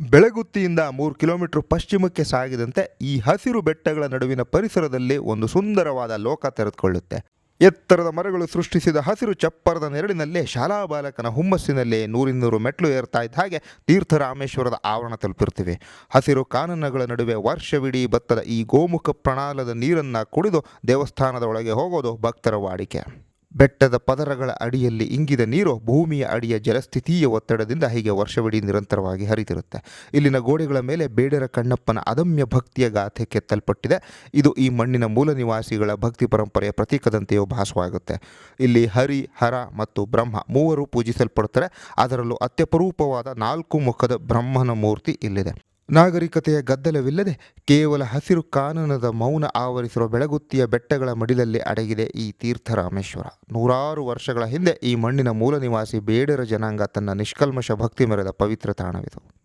ಬೆಳಗುತ್ತಿಯಿಂದ 3 kilometre ಪಶ್ಚಿಮಕ್ಕೆ ಸಾಗಿದಂತೆ ಈ ಹಸಿರು ಬೆಟ್ಟಗಳ ನಡುವಿನ ಪರಿಸರದಲ್ಲಿ ಒಂದು ಸುಂದರವಾದ ಲೋಕ ತೆರೆದುಕೊಳ್ಳುತ್ತೆ. ಎತ್ತರದ ಮರಗಳು ಸೃಷ್ಟಿಸಿದ ಹಸಿರು ಚಪ್ಪರದ ನೆರಳಿನಲ್ಲೇ ಶಾಲಾ ಬಾಲಕನ ಹುಮ್ಮಸ್ಸಿನಲ್ಲೇ 100 ಮೆಟ್ಲು ಏರ್ತಾ ಇದ್ದ ಹಾಗೆ ತೀರ್ಥರಾಮೇಶ್ವರದ ಆವರಣ ತಲುಪಿರ್ತೀವಿ. ಹಸಿರು ಕಾನನಗಳ ನಡುವೆ ವರ್ಷವಿಡೀ ಬತ್ತದ ಈ ಗೋಮುಖ ಪ್ರಣಾಳದ ನೀರನ್ನು ಕುಡಿದು ದೇವಸ್ಥಾನದ ಒಳಗೆ ಹೋಗೋದು ಭಕ್ತರ ವಾಡಿಕೆ. ಬೆಟ್ಟದ ಪದರಗಳ ಅಡಿಯಲ್ಲಿ ಇಂಗಿದ ನೀರು ಭೂಮಿಯ ಅಡಿಯ ಜಲಸ್ಥಿತೀಯ ಒತ್ತಡದಿಂದ ಹೀಗೆ ವರ್ಷವಿಡೀ ನಿರಂತರವಾಗಿ ಹರಿತಿರುತ್ತೆ. ಇಲ್ಲಿನ ಗೋಡೆಗಳ ಮೇಲೆ ಬೇಡರ ಕಣ್ಣಪ್ಪನ ಅದಮ್ಯ ಭಕ್ತಿಯ ಗಾಥೆ ಕೆತ್ತಲ್ಪಟ್ಟಿದೆ. ಇದು ಈ ಮಣ್ಣಿನ ಮೂಲ ನಿವಾಸಿಗಳ ಭಕ್ತಿ ಪರಂಪರೆಯ ಪ್ರತೀಕದಂತೆಯೂ ಭಾಸವಾಗುತ್ತೆ. ಇಲ್ಲಿ ಹರಿ, ಹರ ಮತ್ತು ಬ್ರಹ್ಮ ಮೂವರು ಪೂಜಿಸಲ್ಪಡುತ್ತಾರೆ. ಅದರಲ್ಲೂ ಅತ್ಯಪರೂಪವಾದ 4 ಮುಖದ ಬ್ರಹ್ಮನ ಮೂರ್ತಿ ಇಲ್ಲಿದೆ. ನಾಗರಿಕತೆಯ ಗದ್ದಲವಿಲ್ಲದೆ ಕೇವಲ ಹಸಿರು ಕಾನನದ ಮೌನ ಆವರಿಸಿರುವ ಬೆಳಗುತ್ತಿಯ ಬೆಟ್ಟಗಳ ಮಡಿಲಲ್ಲಿ ಅಡಗಿದೆ ಈ ತೀರ್ಥರಾಮೇಶ್ವರ. ನೂರಾರು ವರ್ಷಗಳ ಹಿಂದೆ ಈ ಮಣ್ಣಿನ ಮೂಲ ನಿವಾಸಿ ಬೇಡರ ಜನಾಂಗ ತನ್ನ ನಿಷ್ಕಲ್ಮಶ ಭಕ್ತಿ ಮೆರೆದ ಪವಿತ್ರ ತಾಣವಿದು.